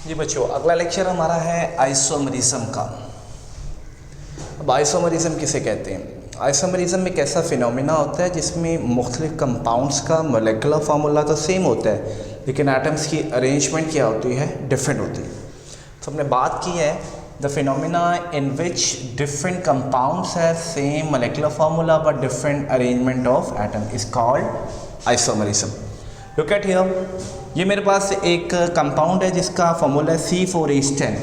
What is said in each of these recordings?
जी बच्चों, अगला लेक्चर हमारा है आइसोमरिज्म का। अब आइसोमरिज्म किसे कहते हैं? आइसोमरिज्म एक ऐसा फिनोमिना होता है जिसमें मुख्तलिफ कंपाउंड्स का मोलेकुलर फार्मूला तो सेम होता है, लेकिन एटम्स की अरेंजमेंट क्या होती है, डिफरेंट होती है। तो हमने बात की है the phenomena in which different compounds have same molecular formula but different arrangement of atom is called isomerism. Look at here, ये मेरे पास एक कंपाउंड है जिसका फार्मूला है C4H10।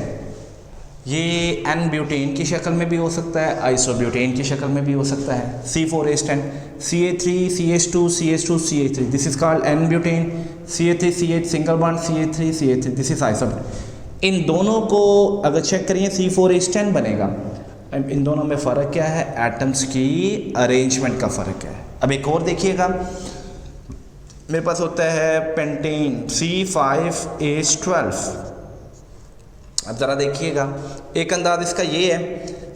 ये एन ब्यूटेन की शक्ल में भी हो सकता है, आइसोब्यूटेन की शक्ल में भी हो सकता है। C4H10 CH3 CH2 CH2 CH3, this is called N butane. CH3 CH single bond CH3 CH3, this is isobutane. इन दोनों को अगर चेक करिए C4H10 बनेगा। इन दोनों में फ़र्क क्या है? एटम्स की अरेंजमेंट का फ़र्क है। अब एक और देखिएगा, मेरे पास होता है पेंटेन C5H12। अब ज़रा देखिएगा, एक अंदाज इसका ये है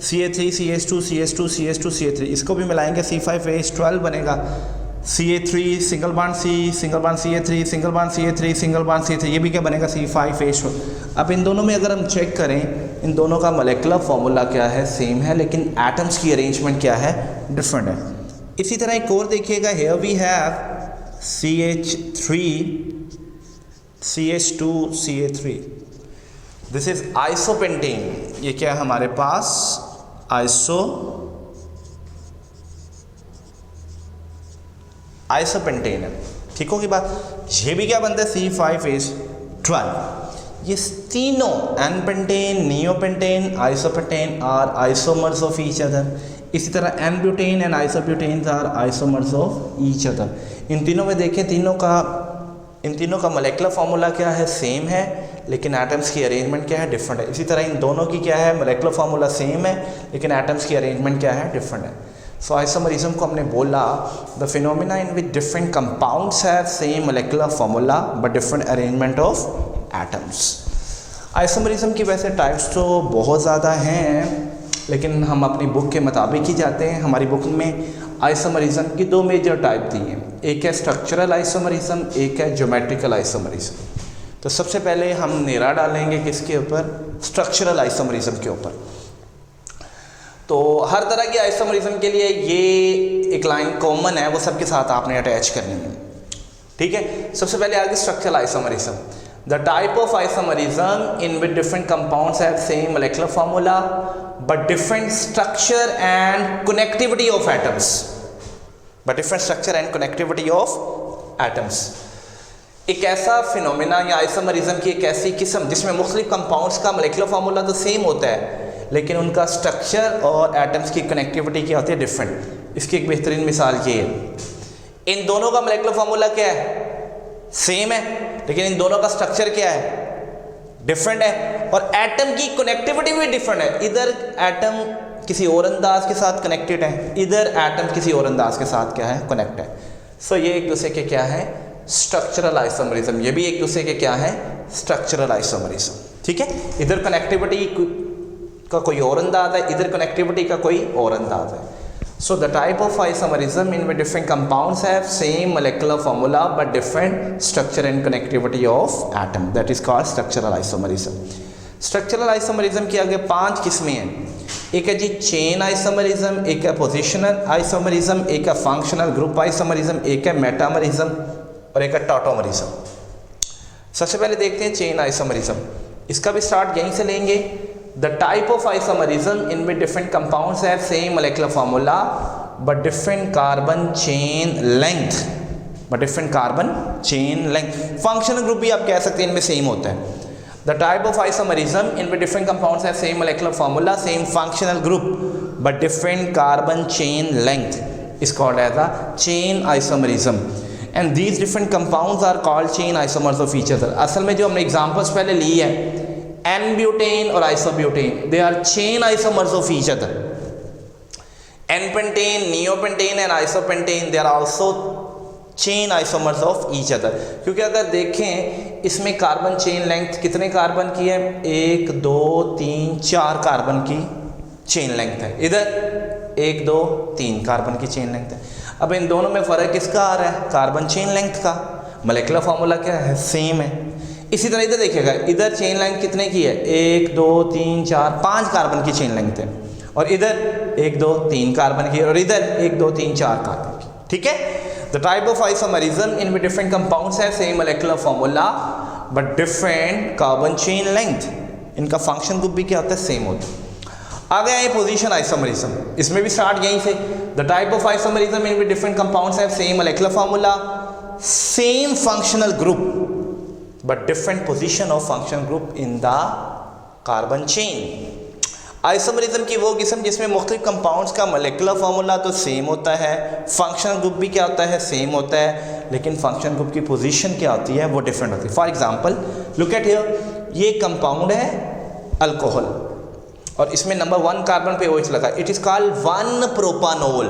CH3 CH2 CH2 CH2 CH3, इसको भी मिलाएंगे C5H12 बनेगा। CH3 single bond CH3 single bond CH3 single bond CH3, ये भी क्या बनेगा? C5H12। अब इन दोनों में अगर हम चेक करें, इन दोनों का मोलेकुलर फार्मूला क्या है? सेम है, लेकिन एटम्स की अरेंजमेंट क्या है? डिफरेंट है। इसी तरह एक और देखिएगा, here we have CH3 CH2 CH3, this is isopentane. ये क्या है हमारे पास? आइसोपेंटेन है। ठीक होगी बात? ये भी क्या बनता है? C5H12। ये तीनों N pentane, neopentane, isopentane are isomers of each other. इसी तरह N butane and isobutane are isomers of each other. इन तीनों में देखें, इन तीनों का मोलेकुलर फार्मूला क्या है? सेम है, लेकिन एटम्स की अरेंजमेंट क्या है? डिफरेंट है। इसी तरह इन दोनों की क्या है? मोलेकुलर फार्मूला सेम है, लेकिन एटम्स की अरेंजमेंट क्या है? डिफरेंट है। सो आइसोमरिज्म को हमने बोला the phenomena in which different compounds have same molecular formula but different arrangement of atoms. Isomerism की वैसे टाइप्स तो बहुत ज़्यादा हैं, लेकिन हम अपनी बुक के मुताबिक ही जाते हैं। हमारी बुक में आइसोमरिज्म की दो मेजर टाइप दी हैं, एक है स्ट्रक्चरल आइसोमरिज्म, एक है ज्योमेट्रिकल आइसोमरिज्म। तो सबसे पहले हम नेरा डालेंगे किसके ऊपर? स्ट्रक्चरल आइसोमरिज्म के ऊपर। तो हर तरह की आइसोमरिज्म के लिए ये एक लाइन कॉमन है, वो सबके साथ आपने अटैच करनी है। ठीक है, सबसे पहले आगे structural isomerism, the type of isomerism in which different compounds have same molecular formula but different structure and connectivity of atoms. एक ऐसा फिनोमिना या आइसोमरिज्म की एक ऐसी किस्म जिसमें मुख्तलिफ कंपाउंड्स का मोलेकुलर फार्मूला तो सेम होता है, लेकिन उनका स्ट्रक्चर और एटम्स की कनेक्टिविटी क्या होती है? डिफरेंट। इसकी एक बेहतरीन मिसाल ये है, इन दोनों का मोलेकुलर फार्मूला क्या है? सेम है, लेकिन इन दोनों का स्ट्रक्चर क्या है? डिफरेंट है, और एटम की कनेक्टिविटी भी डिफरेंट है। इधर एटम किसी और अंदाज के साथ कनेक्टेड है, इधर एटम किसी और अंदाज के साथ क्या है? कनेक्ट है। सो ये एक दूसरे के क्या है? Structural isomerism. ये भी एक दूसरे के क्या है? Structural isomerism. ठीक है, इधर कनेक्टिविटी का कोई और अंदाज है, इधर कनेक्टिविटी का कोई और अंदाज है। So the type of isomerism in which different compounds have same molecular formula but different structure and connectivity of atom, that is called structural isomerism. Structural isomerism की आगे 5 किस्में हैं। एक है जी चेन आइसोमरिज्म, एक है पोजिशनल आइसोमरिज्म, एक है फंक्शनल ग्रुप आइसोमरिज्म, एक है मेटामरिज्म और एक है टॉटोमरिज्म। सबसे पहले देखते हैं चेन आइसोमरिज्म। इसका भी स्टार्ट यहीं से लेंगे। The type of isomerism in which different compounds have same molecular formula but different carbon chain length. Functional group भी आप कह सकते हैं इनमें सेम होता है। The type of isomerism in which different compounds have same molecular formula, same functional group but different carbon chain length is called as a chain isomerism, and these different compounds are called chain isomers of each other. असल में जो हमने examples पहले ली है, n butane और isobutane, they are chain isomers of each other. N pentane, neopentane and isopentane, they are also chain isomers of each other. क्योंकि अगर देखें इसमें कार्बन चेन लेंथ कितने कार्बन की है? 1 2 3 4 कार्बन की चेन लेंथ है। इधर 1 2 3 कार्बन की चेन लेंथ है। अब इन दोनों में फ़र्क किसका आ रहा है? कार्बन चेन लेंथ का। मोलेकुलर फार्मूला क्या है? सेम है। इसी तरह इधर देखिएगा, इधर चेन लेंथ कितने की है, 1 2 3 4 5 कार्बन की चेन लेंथ है, और इधर 1 2 3 कार्बन की, और इधर 1 2 3 4 कार्बन की। ठीक है, the type of isomerism in which different compounds have same molecular formula but different carbon chain length. इनका फंक्शन ग्रुप भी क्या होता है, सेम होता है। आ गया ये पोजीशन आइसोमरिज्म, इसमें भी स्टार्ट यहीं से। The type of isomerism in which different compounds have same molecular formula, same functional group but different position of function group in the carbon chain. Isomerism की वो किस्म जिसमें मुख्तलिफ कंपाउंड्स का मोलेकुलर फार्मूला तो सेम होता है, फंक्शनल ग्रुप भी क्या होता है, सेम होता है, लेकिन फंक्शन ग्रुप की पोजीशन क्या होती है वो डिफरेंट होती है। For example look at here, ये कंपाउंड है अल्कोहल और इसमें नंबर 1 कार्बन पे OH लगा, इट इज कॉल्ड 1 प्रोपानोल,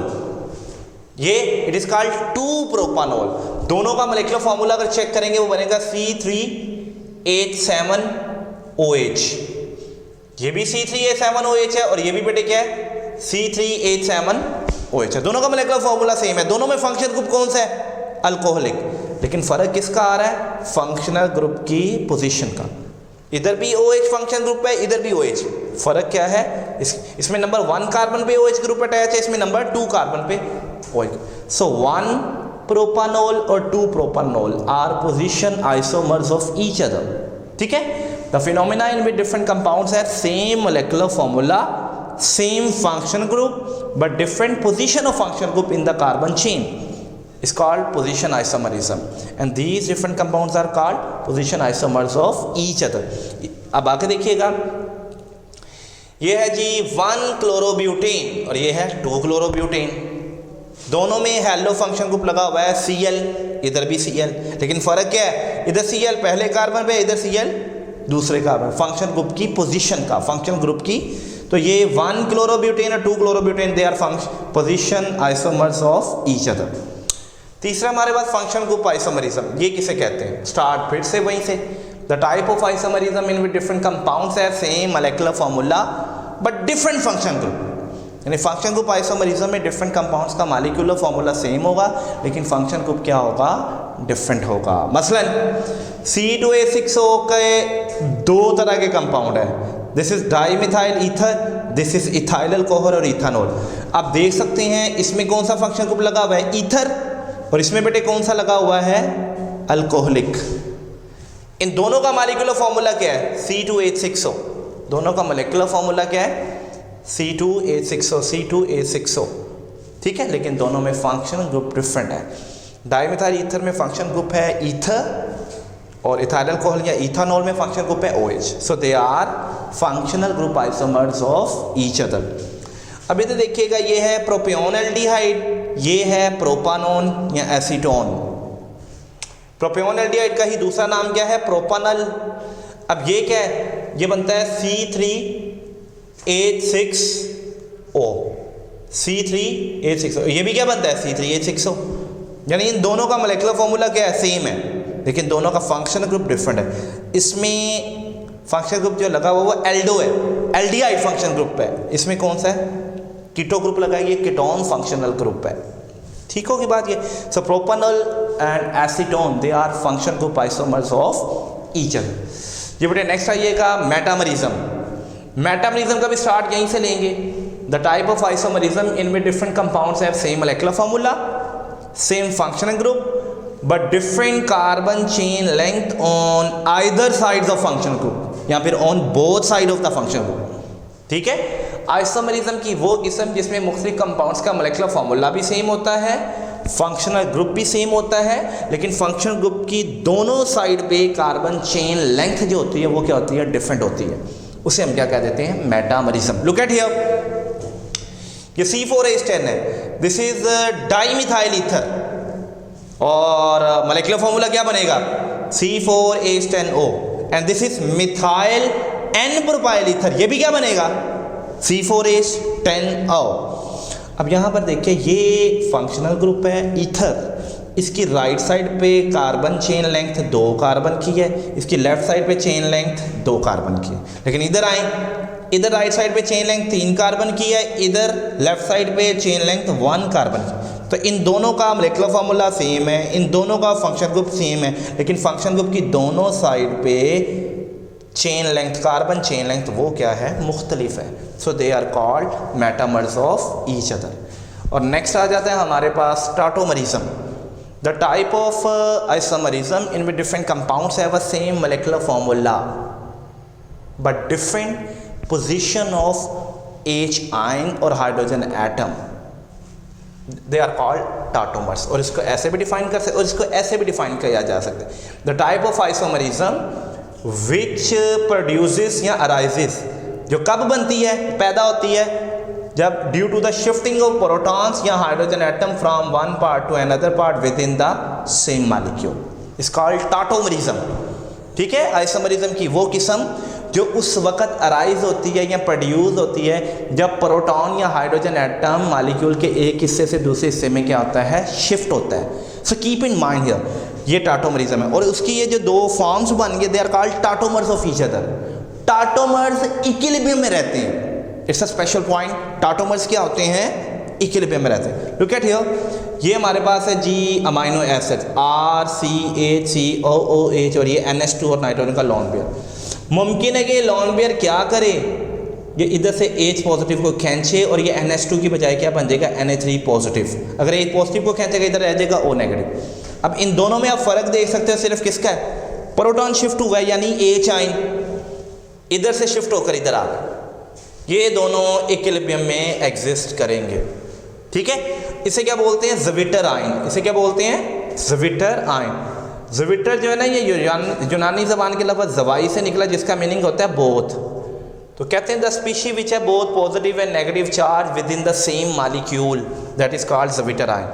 ये इट इज कॉल्ड 2 प्रोपानोल। दोनों का मोलेकुलर फार्मूला अगर चेक करेंगे वो बनेगा C3H7OH, ये भी C3H7OH है और ये भी बेटे क्या है, C3H7OH है। दोनों का मोलेकुलर फार्मूला सेम है, दोनों में फंक्शनल ग्रुप कौन सा है, अल्कोहलिक, लेकिन फर्क किसका आ रहा है, फंक्शनल ग्रुप की पोजीशन का। इधर भी OH फंक्शन ग्रुप है, इधर भी OH, फर्क क्या है, इसमें नंबर 1 कार्बन पे OH ग्रुप अटैच है, इसमें नंबर 2 कार्बन पे OH। सो 1 प्रोपानोल और 2 propanol are position isomers of each other. ठीक है, the phenomena in which different compounds have same molecular formula, same function group but different position of function group in the carbon chain is called position isomerism, and these different compounds are called position isomers of each other. अब आके देखिएगा, ये है जी 1 chlorobutane और ये है 2 chlorobutane, दोनों में हेलो फंक्शन ग्रुप लगा हुआ है Cl, इधर भी Cl, लेकिन फर्क क्या है, इधर Cl पहले कार्बन पे, इधर Cl दूसरे कार्बन, फंक्शन ग्रुप की पोजीशन का, फंक्शन ग्रुप की। तो ये 1 क्लोरोब्यूटेन और 2 chlorobutane they are position isomers of each other. तीसरा हमारे पास फंक्शन ग्रुप आइसोमरिज्म, ये किसे कहते हैं, स्टार्ट फिर से वहीं से। The type of isomerism in which different compounds have same molecular formula but different function group, यानी फंक्शन ग्रुप आइसोमरिज्म में डिफरेंट कंपाउंड्स का मोलेकुलर फॉर्मूला सेम होगा लेकिन फंक्शन ग्रुप क्या होगा, डिफरेंट होगा। मसलन C2H6O के 2 तरह के कंपाउंड है, this is dimethyl ether, this is ethyl alcohol और इथानॉल। आप देख सकते हैं इसमें कौन सा फंक्शन ग्रुप लगा हुआ है, ईथर, और इसमें बेटे कौन सा लगा हुआ है, अल्कोहलिक। इन दोनों का मोलेकुलर फॉर्मूला क्या है, C2H6O, दोनों का मोलेकुलर फॉर्मूला क्या है, C2H6O। ठीक है, लेकिन दोनों में फंक्शनल ग्रुप डिफरेंट है। डाईमिथाइल ईथर में फंक्शन ग्रुप है ईथर और इथाइल अल्कोहल या इथानॉल में फंक्शन ग्रुप है OH। So they are functional group isomers of each other. अब इधर देखिएगा, ये है प्रोपियोन एल्डिहाइड, ये है प्रोपानोन या एसीटोन। प्रोपियोन एल्डिहाइड का ही दूसरा नाम क्या है, प्रोपानल। अब ये क्या है, ये बनता है C3H6O, C3H6O, ये भी क्या बनता है, C3H6O। यानी इन दोनों का मोलेकुलर फॉर्मूला क्या है, सेम है, लेकिन दोनों का फंक्शनल ग्रुप डिफरेंट है। इसमें फंक्शनल ग्रुप जो लगा हुआ वो एल्डो है, एल्डिहाइड फंक्शन ग्रुप है। इसमें कौन सा है, कीटो ग्रुप लगा, ये कीटोन फंक्शनल ग्रुप है। ठीक होगी बात ये। So propanol and acetone they are function group isomers of each other. ये बेटे नेक्स्ट आइएगा मेटामरिज्म। मेटामरिज्म का भी स्टार्ट यहीं से लेंगे। The type of isomerism in which different compounds have same molecular formula, same functional group but different carbon chain length on either sides of functional group या फिर on both side of the functional group. ठीक है, isomerism की वो किस्म जिसमें मुख्तलिफ compounds का मोलेकुलर फॉर्मूला भी सेम होता है, फंक्शनल ग्रुप भी सेम होता है, लेकिन फंक्शनल ग्रुप की दोनों साइड पे कार्बन चेन लेंथ जो होती है वो क्या होती है, डिफरेंट होती है। उसे हम क्या कह देते हैं, मेटामरिज्म। लुक एट हियर, ये C4H10 है, दिस इज डाईमिथाइल ईथर और मोलेकुलर फॉर्मूला क्या बनेगा, C4H10O, and this is methyl N propyl ether, ये भी क्या बनेगा, C4H10O। अब यहाँ पर देखिए ये फंक्शनल ग्रुप है ईथर, इसकी राइट साइड पे कार्बन चेन लेंथ 2 कार्बन की है, इसकी लेफ्ट साइड पे चेन लेंथ 2 कार्बन की है। लेकिन इधर आए, इधर राइट साइड पे चेन लेंथ 3 कार्बन की है, इधर लेफ्ट साइड पे चेन लेंथ 1 कार्बन की। तो इन दोनों का मॉलिक्यूलर फार्मूला सेम है, इन दोनों का फंक्शन ग्रुप सेम है, लेकिन फंक्शन ग्रुप की दोनों साइड पे chain length, carbon chain length वो क्या है, मुख्तलिफ है। So they are called metamers of each other. और नेक्स्ट आ जाता है हमारे पास tautomerism, the type of isomerism in which different compounds have a same molecular formula but different position of H ion और hydrogen atom, they are called tautomers. और इसको ऐसे भी डिफाइन कर सकते और इसको ऐसे भी डिफाइन किया जा सकता है, the type of isomerism which produces या अराइजेस, जो कब बनती है, पैदा होती है, जब due to the shifting of protons या hydrogen atom from one part to another part within the same molecule, is called tautomerism. ठीक है, आइसोमरिज्म की वो किस्म जो उस वक्त अराइज होती है या प्रोड्यूस होती है जब प्रोटॉन या हाइड्रोजन एटम मॉलिक्यूल के एक हिस्से से दूसरे हिस्से में क्या होता है, शिफ्ट होता है। So keep in mind here, ये टाटोमरिज्म है। और उसकी ये जो दो फॉर्म्स बन गए, they are called tautomers of each other. Tautomers equilibrium में रहते हैं, it's a special point. Tautomers क्या होते हैं, इक्विलिब्रियम में रहते हैं। लुक एट हियर, ये हमारे पास है जी अमाइनो एसिड RCHCOOH और ये NH2 और नाइट्रोजन का लॉन पेयर। मुमकिन है कि लॉन पेयर क्या करे, ये इधर से H पॉजिटिव को खींचे और ये NH2 की बजाय क्या बन जाएगा, NH3 पॉजिटिव। अगर H पॉजिटिव को खींचेगा इधर रह जाएगा O नेगेटिव। अब इन दोनों में आप फर्क देख सकते हो, सिर्फ किसका है, प्रोटॉन शिफ्ट हुआ है यानी H आयन इधर से शिफ्ट होकर इधर आ गए, ये दोनों इक्विलिब्रियम में एग्जिस्ट करेंगे। ठीक है, इसे क्या बोलते हैं, ज़विटर आयन। इसे क्या बोलते हैं, ज़विटर आयन। ज़विटर जो है ना, ये यूनानी ज़बान के लफ्ज़ ज़वाई से निकला, जिसका मीनिंग होता है बोथ। तो कहते हैं द स्पीशी विच है both positive and negative charge within the same molecule, that is called zwitterion.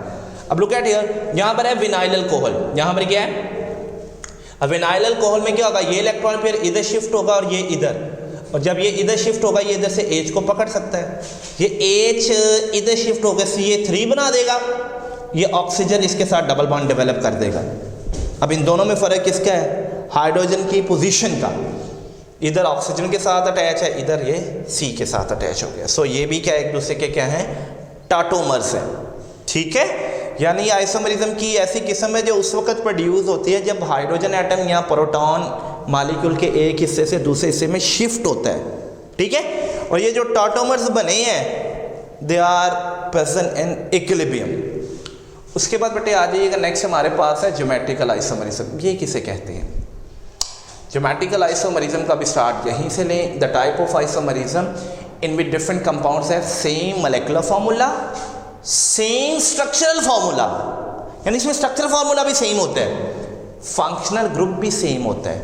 अब लुक एट हियर, यहाँ पर है विनाइल अल्कोहल, यहाँ पर क्या है, अब विनाइल अल्कोहल में क्या होगा, ये इलेक्ट्रॉन पेयर इधर शिफ्ट होगा और ये इधर, और जब ये इधर शिफ्ट होगा ये इधर से H को पकड़ सकता है, ये H इधर शिफ्ट होकर CH3 बना देगा, ये ऑक्सीजन इसके साथ डबल बॉन्ड डेवलप कर देगा। अब इन दोनों में फ़र्क किसका है, हाइड्रोजन की पोजीशन का, इधर ऑक्सीजन के साथ अटैच है, इधर ये C के साथ अटैच हो गया। सो ये भी क्या एक दूसरे के क्या हैं, टाटोमर्स हैं। ठीक है, यानी आइसोमरिज्म की ऐसी किस्म है जो उस वक्त प्रोड्यूस होती है जब हाइड्रोजन एटम या प्रोटॉन मॉलिक्यूल के एक हिस्से से दूसरे हिस्से में शिफ्ट होता है। ठीक है, और ये जो टाटोमर्स बने हैं they are present in equilibrium. उसके बाद बेटे आ जाइएगा, नेक्स्ट हमारे पास है ज्योमेट्रिकल आइसोमरिज्म। ये किसे कहते हैं, ज्योमेट्रिकल आइसोमरिज्म का भी स्टार्ट यहीं से लें। The type of isomerism in which different compounds have same molecular formula, same structural formula, यानी इसमें स्ट्रक्चरल फार्मूला भी सेम होता है, फंक्शनल ग्रुप भी सेम होता है,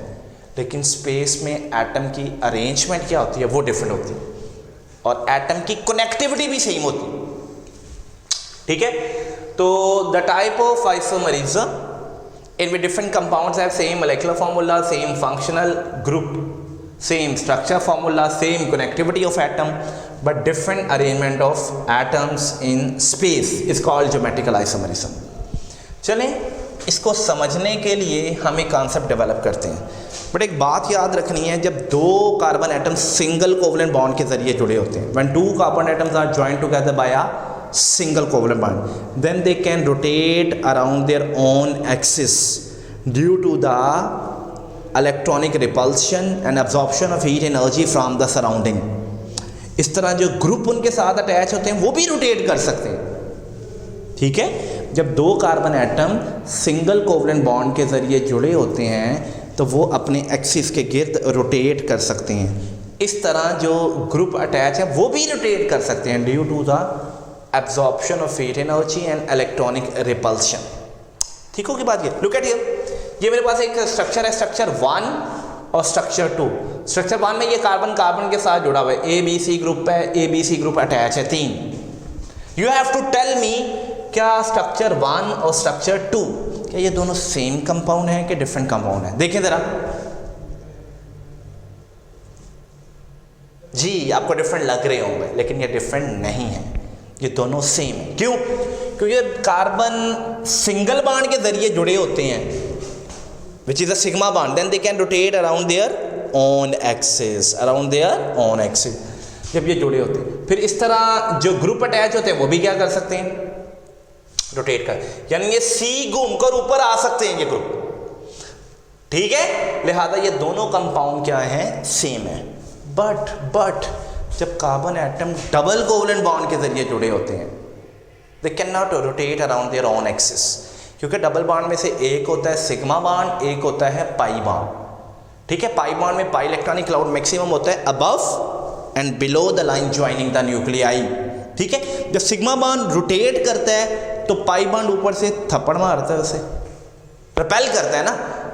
लेकिन स्पेस में एटम की अरेंजमेंट क्या होती है वो डिफरेंट होती है, और एटम की कनेक्टिविटी भी सेम होती है। ठीक है, तो the type of isomerism in which different compounds have same molecular formula, same functional group, same structure formula, same connectivity of atom but different arrangement of atoms in space is called geometrical isomerism। चलें, इसको समझने के लिए हम एक concept develop करते हैं। But एक बात याद रखनी है, जब दो carbon atoms single covalent bond के जरिए जुड़े होते हैं, when two carbon atoms are joined together by a single covalent bond, then they can rotate around their own axis due to the electronic repulsion and absorption of heat energy from the surrounding। इस तरह जो group उनके साथ attach होते हैं वो भी rotate कर सकते हैं। ठीक है, जब दो carbon atom single covalent bond के जरिए जुड़े होते हैं तो वो अपने एक्सिस के गिर्द रोटेट कर सकते हैं। इस तरह जो ग्रुप अटैच है वो भी रोटेट कर सकते हैं due to the absorption of heat energy and electronic repulsion. ठीक होगी बात ये। लुक एट हियर, ये मेरे पास एक स्ट्रक्चर है, स्ट्रक्चर 1 और स्ट्रक्चर 2। स्ट्रक्चर 1 में ये कार्बन कार्बन के साथ जुड़ा हुआ है, ABC ग्रुप है, ABC ग्रुप अटैच है 3। You have to tell me क्या स्ट्रक्चर 1 और स्ट्रक्चर 2 क्या ये दोनों सेम कंपाउंड हैं कि डिफरेंट कंपाउंड हैं? देखें जरा जी, आपको डिफरेंट लग रहे होंगे लेकिन ये डिफरेंट नहीं है, ये दोनों सेम है। क्यों? क्योंकि कार्बन सिंगल बॉन्ड के जरिए जुड़े होते हैं which is a sigma bond, then they can rotate around their own axis, around their own axis। जब ये जुड़े होते हैं फिर इस तरह जो ग्रुप अटैच होते हैं वो भी क्या कर सकते हैं, रोटेट कर, यानी ये सी घूमकर ऊपर आ सकते हैं ये ग्रुप, ठीक है। लिहाजा ये दोनों कंपाउंड क्या हैं, सेम है। बट जब carbon atom double covalent bond के जरिए जुड़े होते हैं, they can not rotate around their own axis, क्योंकि डबल बॉन्ड में से एक होता है सिग्मा बॉन्ड, एक होता है पाई बॉन्ड, ठीक है। पाई बॉन्ड में पाई इलेक्ट्रॉनिक क्लाउड मैक्सिमम होता है above and below the line joining the nuclei, ठीक है। जब सिग्मा बॉन्ड रोटेट करता है तो पाई बॉन्ड ऊपर से थप्पड़ मारता है, उसे रिपेल करता है ना,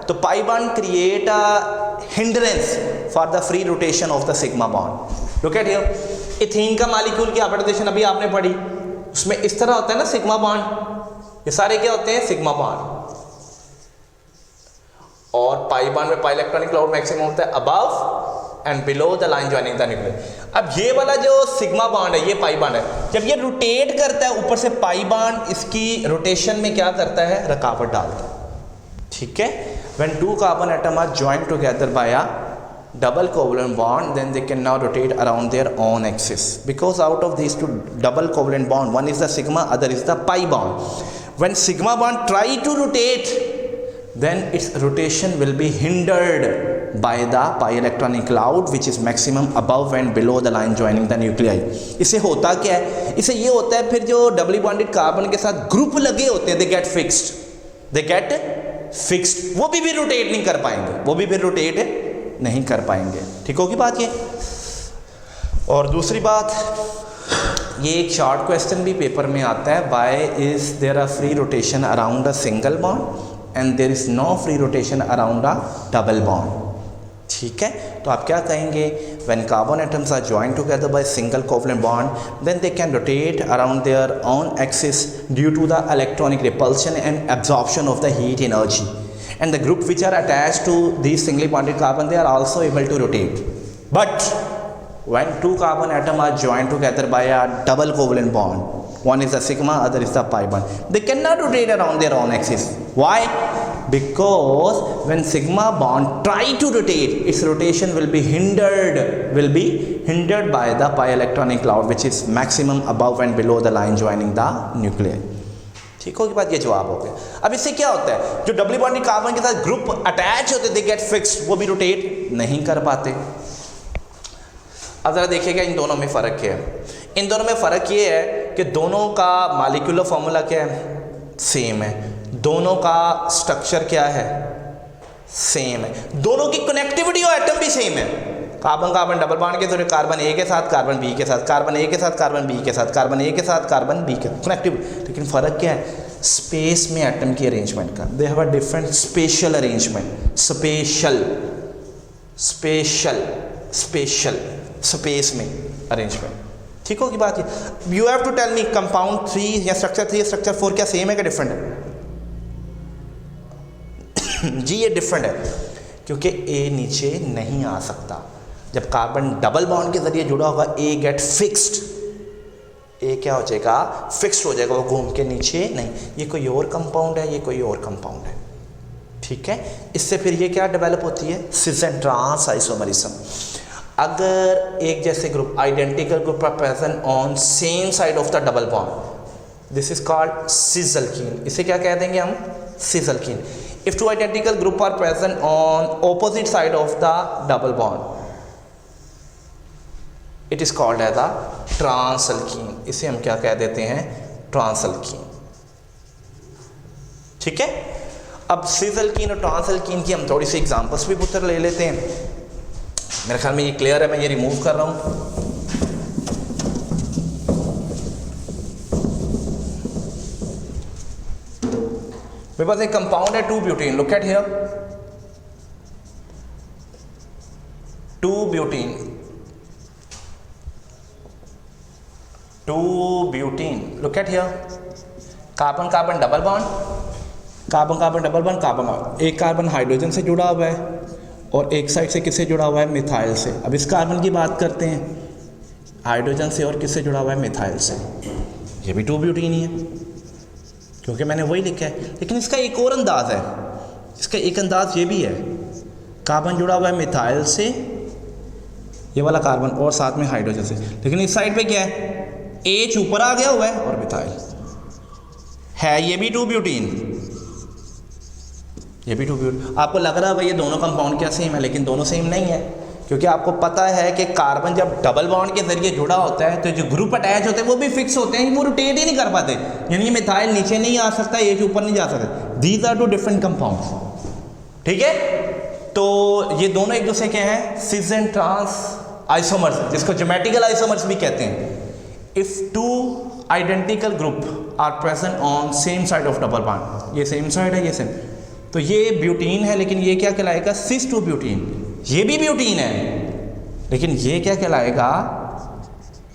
तो pi bond create a hindrance for the free rotation of the sigma bond. Look at here, ethene का मॉलिक्यूल की हाइब्रिडाइजेशन अभी आपने पढ़ी, उसमें इस तरह होता है ना सिग्मा बॉन्ड, ये सारे क्या होते हैं, सिग्मा बॉन्ड, और पाई बॉन्ड में पाई इलेक्ट्रॉनिक क्लाउड मैक्सिमम होता है above and below the line joining the nucleus. अब ये वाला जो सिग्मा बॉन्ड है, ये पाई बॉन्ड है, जब ये रोटेट करता है ऊपर से पाई बॉन्ड इसकी रोटेशन में क्या करता है, रुकावट डालता है, ठीक है। When two carbon atom are joined together by a double covalent bond, then they can now rotate around their own axis, because out of these two double covalent bond, one is the sigma, other is the pi bond. When sigma bond try to rotate, then its rotation will be hindered by the pi electronic cloud, which is maximum above and below the line joining the nuclei. इससे होता क्या है, इससे ये होता है फिर जो डबली बॉन्डेड कार्बन के साथ ग्रुप लगे होते हैं, they get fixed, वो भी रोटेट नहीं कर पाएंगे, वो भी फिर रोटेट नहीं कर पाएंगे, ठीक होगी बात ये। और दूसरी बात, ये एक शॉर्ट क्वेश्चन भी पेपर में आता है, why is there a free rotation around a single bond and there is no free rotation around a double bond, ठीक है। तो आप क्या कहेंगे, when carbon atoms are joined together by single covalent bond, then they can rotate around their own axis due to the electronic repulsion and absorption of the heat energy, and the group which are attached to these singly bonded carbon, they are also able to rotate. But when two carbon atom are joined together by a double covalent bond, one is the sigma, other is the pi bond, they cannot rotate around their own axis. Why? Because when sigma bond try to rotate, its rotation will be hindered by the pi electronic cloud, which is maximum above and below the line joining the nuclei. ठीक होगी बात, ये जवाब हो गया। अब इससे क्या होता है, जो डबली बॉन्डेड कार्बन के साथ ग्रुप अटैच होते, दे गेट फिक्स्ड, वो भी रोटेट नहीं कर पाते। अब जरा देखिएगा इन दोनों में फ़र्क क्या है। इन दोनों में फ़र्क ये है कि दोनों का मॉलिक्यूलर फॉर्मूला क्या है, सेम है, दोनों का स्ट्रक्चर क्या है, सेम है, दोनों की कनेक्टिविटी और एटम भी सेम है। कार्बन कार्बन डबल बॉन्ड के थोड़े कार्बन ए के साथ, कार्बन बी के साथ, कार्बन ए के साथ, कार्बन बी के साथ, कार्बन ए के साथ, कार्बन बी के कनेक्टिव, लेकिन फ़र्क क्या है, स्पेस में एटम की अरेंजमेंट का। They have a different special arrangement, special space में अरेंजमेंट, ठीक होगी बात ये। You have to tell me compound 3 या स्ट्रक्चर 3 स्ट्रक्चर 4 क्या सेम है क्या डिफरेंट है? जी ये डिफरेंट है, क्योंकि ए नीचे नहीं आ सकता। जब कार्बन डबल बॉन्ड के जरिए जुड़ा होगा, ए गेट फिक्स्ड, ए क्या हो जाएगा, फिक्स्ड हो जाएगा, वो घूम के नीचे नहीं। ये कोई और कंपाउंड है, ये कोई और कंपाउंड है, ठीक है। इससे फिर ये क्या डेवलप होती है, सिस एंड ट्रांस आइसोमरिज्म। अगर एक जैसे group, identical group are present on same side of the double bond, this is called cis alkene. इसे क्या कह देंगे हम, cis alkene. If two identical group are present on opposite side of the double bond, it is called as a trans alkene. इसे हम क्या कह देते हैं, ट्रांस अल्कीन, ठीक है। अब सिस अल्कीन और ट्रांस अल्कीन की हम थोड़ी सी एग्जांपल्स भी पुत्र ले लेते हैं। मेरे ख्याल में ये क्लियर है, मैं ये रिमूव कर रहा हूं। मेरे पास एक कंपाउंड है two butene, look at here, two butene, two butene, look at here, carbon carbon double bond, carbon carbon double bond, carbon, एक कार्बन हाइड्रोजन से जुड़ा हुआ है और एक साइड से किससे जुड़ा हुआ है, मिथाइल से। अब इस कार्बन की बात करते हैं, हाइड्रोजन से और किससे जुड़ा हुआ है, मिथाइल से। ये भी 2-ब्यूटीन ही है, क्योंकि मैंने वही लिखा है। लेकिन इसका एक और अंदाज है, इसका एक अंदाज ये भी है, कार्बन जुड़ा हुआ है मिथाइल से, ये वाला कार्बन, और साथ में हाइड्रोजन से, लेकिन इस साइड पे क्या है, एच ऊपर आ गया हुआ है और मिथाइल। है ये भी 2 ब्यूटीन, ये भी 2 ब्यूटीन। आपको लग रहा है भाई ये दोनों कंपाउंड क्या सेम है, लेकिन दोनों सेम नहीं है, क्योंकि आपको पता है कि कार्बन जब डबल बॉन्ड के जरिए जुड़ा होता है तो जो ग्रुप अटैच होते हैं वो भी फिक्स होते हैं, वो रोटेट ही नहीं कर पाते, यानी मिथाइल नीचे नहीं आ सकता, ये ऊपर नहीं जा सकता। दीज आर 2 डिफरेंट कंपाउंड्स, ठीक है। तो ये दोनों एक दूसरे के हैं सिस एंड ट्रांस आइसोमर्स, जिसको ज्योमेट्रिकल आइसोमर्स भी कहते हैं। If 2 identical group are present on same side of double bond, ये सेम साइड है, ये सेम, तो ये ब्यूटीन है, लेकिन ये क्या कहलाएगा, सिस 2 ब्यूटीन। ये भी ब्यूटीन है, लेकिन ये क्या कहलाएगा,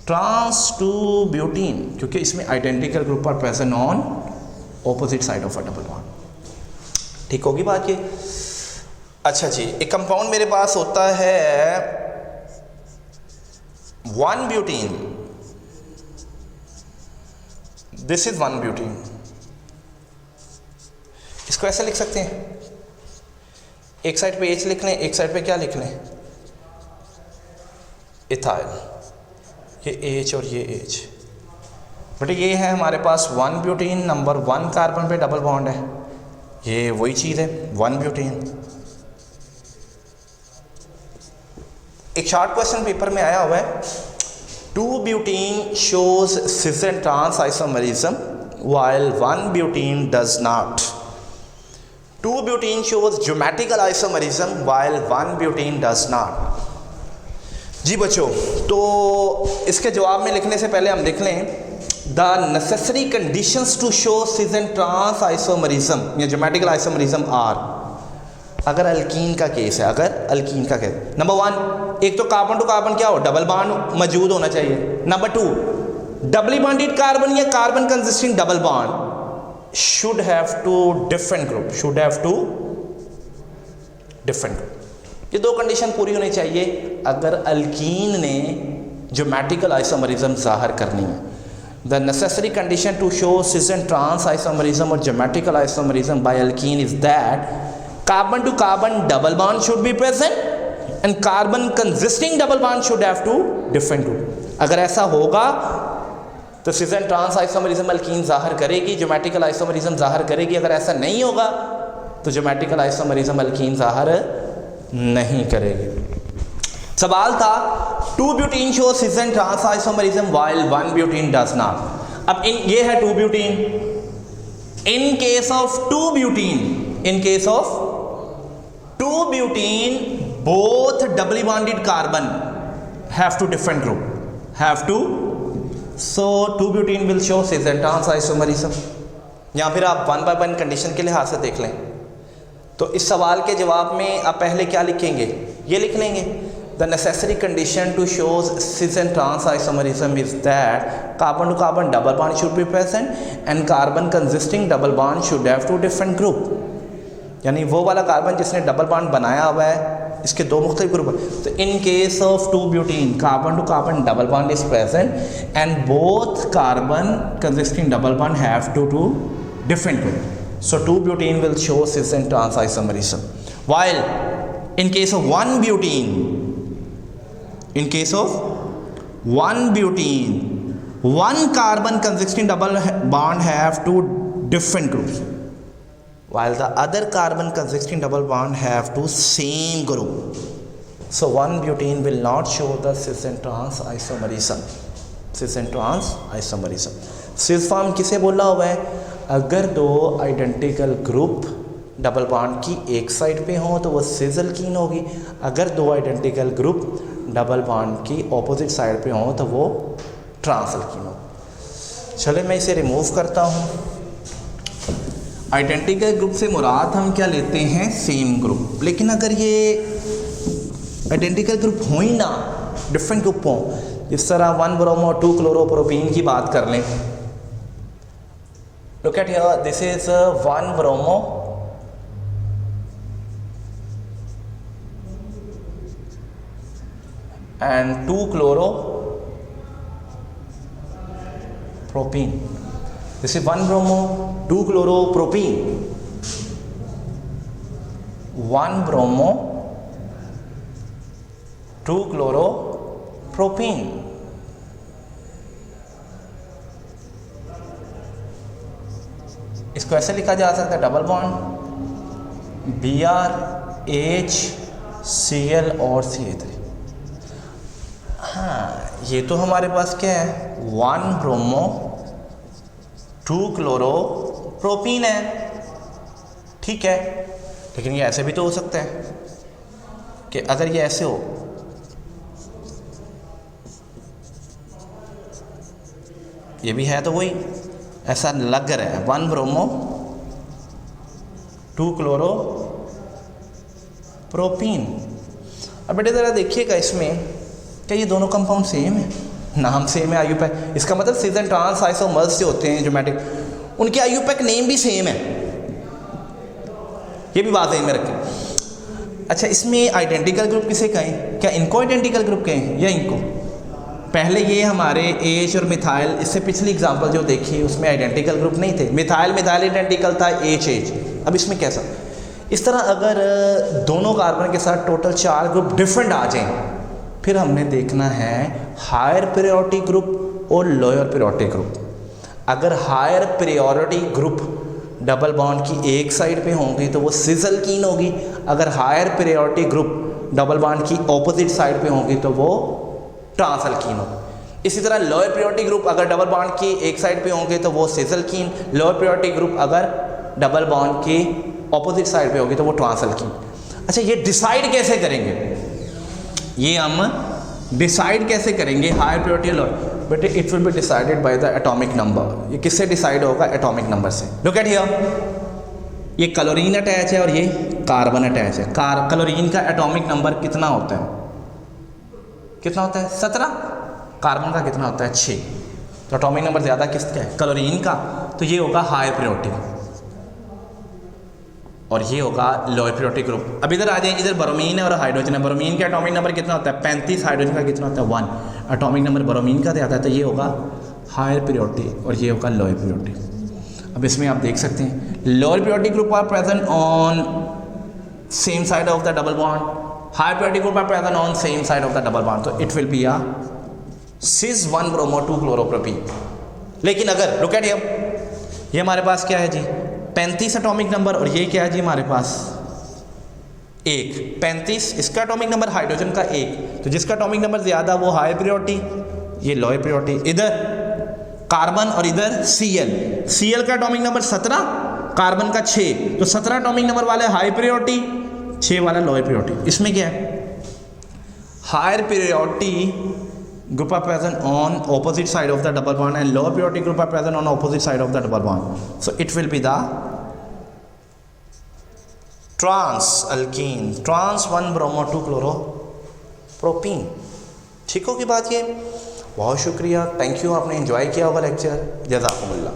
ट्रांस 2 ब्यूटीन, क्योंकि इसमें identical group are present on opposite side of a double bond. ठीक होगी बात ये। अच्छा जी, एक कंपाउंड मेरे पास होता है 1 ब्यूटीन, दिस इज 1 ब्यूटीन। इसको ऐसे लिख सकते हैं, एक साइड पे H लिख लें, एक साइड पे क्या लिख लें, इथाइल, ये H और ये H। बेटे ये है हमारे पास 1 ब्यूटीन, नंबर 1 कार्बन पे डबल बॉन्ड है, ये वही चीज़ है 1 ब्यूटीन। एक शॉर्ट क्वेश्चन पेपर में आया हुआ है, 2 butene shows cis and trans isomerism while 1 butene does not. 2 butene shows geometrical isomerism while 1 butene does not. जी बच्चों, तो इसके जवाब में लिखने से पहले हम देख लें the necessary conditions to show cis and trans isomerism या ज्योमेट्रिकल आइसोमरिज्म आर। अगर अल्कीन का केस है, अगर अल्कीन का केस, नंबर 1, एक तो कार्बन टू कार्बन क्या हो, डबल बॉन्ड मौजूद होना चाहिए। नंबर 2, डबली बॉन्डेड कार्बन या carbon consisting double bond should have 2 different group, should have 2 different group। ये 2 कंडीशन पूरी होनी चाहिए अगर अल्कीन ने ज्योमेट्रिकल आइसोमरिज्म जाहिर करनी है। The necessary condition to show cis and trans isomerism और geometrical isomerism by alkene is that carbon to carbon double bond should be present and carbon consisting double bond should have 2 different group। अगर ऐसा होगा तो cis and trans isomerism alkene जाहिर करेगी, geometrical isomerism जाहिर करेगी। अगर ऐसा नहीं होगा तो ज्योमेट्रिकल आइसोमरिज्म अल्कीन जाहिर नहीं करेगी। सवाल था 2 butene show cis and trans isomerism while 1 butene does not. अब ये है 2 butene, in case of 2 butene, in case of 2 butene both doubly bonded carbon have 2 different group, have 2, so 2 butene will show cis and trans isomerism। या फिर आप 1 by 1 condition के लिहाज से देख लें तो इस सवाल के जवाब में आप पहले क्या लिखेंगे, ये लिख लेंगे the necessary condition to shows cis and trans isomerism is that carbon to carbon double bond should be present and carbon consisting double bond should have 2 different group। यानी वो वाला कार्बन जिसने डबल बॉन्ड बनाया हुआ है, इसके 2 मुख्तलिफ group है। तो in case of 2 butene carbon to carbon double bond is present and both carbon consisting double bond have 2 different group, so 2 butene will show cis and trans isomerism while in case of 1 butene, in case of 1 butene 1 carbon consisting double bond have 2 different groups while the other carbon consisting double bond have 2 same group, so 1 butene will not show the cis and trans isomerism। cis and trans isomerism cis form किसे बोला हुआ है, अगर 2 identical group double bond की एक side पे हो तो वो सिस अल्कीन होगी, अगर 2 आइडेंटिकल ग्रुप डबल बॉन्ड की ऑपोजिट साइड पे हो तो वो ट्रांस अल्कीन होगी। चले मैं इसे रिमूव करता हूँ। आइडेंटिकल ग्रुप से मुराद हम क्या लेते हैं, सेम ग्रुप। लेकिन अगर ये आइडेंटिकल ग्रुप हो ही ना, डिफरेंट ग्रुप हो, जिस तरह 1 ब्रोमो 2 क्लोरोप्रोपीन की बात कर लें, look at here, this is 1 bromo and 2 chloropropene। This is 1 bromo 2 chloropropene, 1 bromo 2 chloropropene। इसको ऐसे लिखा जा सकता है डबल बॉन्ड BrHCl और CH3। हाँ, ये तो हमारे पास क्या है 1 ब्रोमो 2 क्लोरो प्रोपीन है, ठीक है। लेकिन ये ऐसे भी तो हो सकता है कि अगर ये ऐसे हो, ये भी है तो वही ऐसा लग रहा है 1 ब्रोमो 2 क्लोरो प्रोपीन। अब बेटे ज़रा देखिएगा इसमें, क्या ये दोनों कंपाउंड सेम है? नाम सेम है, आईयूपैक, इसका मतलब सिस एंड ट्रांस आइसोमर्स जो होते हैं ज्योमेट्रिक, उनके आईयूपैक नेम भी सेम है, ये भी बात है में रखें। अच्छा, इसमें आइडेंटिकल ग्रुप किसे कहें? क्या इनको आइडेंटिकल ग्रुप कहें या इनको? पहले ये हमारे एच और मिथाइल, इससे पिछली एग्जांपल जो देखी उसमें आइडेंटिकल ग्रुप नहीं थे, मिथाइल मिथाइल आइडेंटिकल था, एच एच। अब इसमें कैसा? इस तरह अगर दोनों कार्बन के साथ टोटल 4 ग्रुप डिफरेंट आ जाएं, फिर हमने देखना है हायर प्रायोरिटी ग्रुप और लोअर प्रायोरिटी ग्रुप। अगर higher priority group double bond की एक साइड पे होंगी तो वो सिस एल्कीन होगी, अगर higher priority group double bond की ऑपोजिट साइड पे होंगी तो वो ट्रांस एल्कीन होगी। इसी तरह लोअर प्रायोरिटी ग्रुप अगर डबल बॉन्ड की एक साइड पे होंगे तो वो cis alkene, lower priority group अगर डबल बॉन्ड की ऑपोजिट साइड पे होगी तो वो ट्रांस एल्कीन। अच्छा, ये डिसाइड कैसे करेंगे? ये हम डिसाइड कैसे करेंगे higher priority lower? But it will be decided by the atomic number. ये किससे डिसाइड होगा? एटॉमिक नंबर से। लुक एट हियर, ये क्लोरीन अटैच है और ये कार्बन अटैच है। क्लोरीन का एटॉमिक नंबर कितना होता है? कितना होता है? 17। कार्बन का कितना होता है? 6। तो एटॉमिक नंबर ज़्यादा किसका है? क्लोरीन का। तो ये होगा हायर प्रायोरिटी और ये होगा लोअर प्रायोरिटी ग्रुप। अब इधर आ जाए, इधर ब्रोमीन है और हाइड्रोजन है। ब्रोमीन का एटॉमिक नंबर कितना होता है? 35। हाइड्रोजन का कितना होता है? 1। एटॉमिक नंबर ब्रोमीन का आता है, तो ये होगा हायर प्रायोरिटी और ये होगा लोअर प्रायोरिटी। अब इसमें आप देख सकते हैं lower priority group are present on same side of the double bond, higher priority group are present on same side of the double bond, तो it will be a cis 1 bromo 2 chloropropene. लेकिन अगर look at here, ये हमारे पास क्या है जी? 35 atomic number और ये क्या है जी हमारे पास? 1। 35 इसका एटॉमिक नंबर, हाइड्रोजन का 1, तो जिसका एटॉमिक नंबर ज़्यादा वो हाई प्रायोरिटी, ये लोअर प्रायोरिटी। इधर कार्बन और इधर Cl का एटॉमिक नंबर 17, कार्बन का 6, तो 17 एटॉमिक नंबर वाले हाई प्रायोरिटी, 6 वाला लोअर प्रायोरिटी। इसमें क्या है? Higher priority group are present on opposite side of the double bond and lower priority group are present on opposite side of the double bond, so it will be the trans alkene, trans 1 bromo 2 chloropropene। ठीक होगी बात ये? बहुत शुक्रिया, thank you, आपने enjoy किया होगा lecture. जज़ाकुमुल्लाह।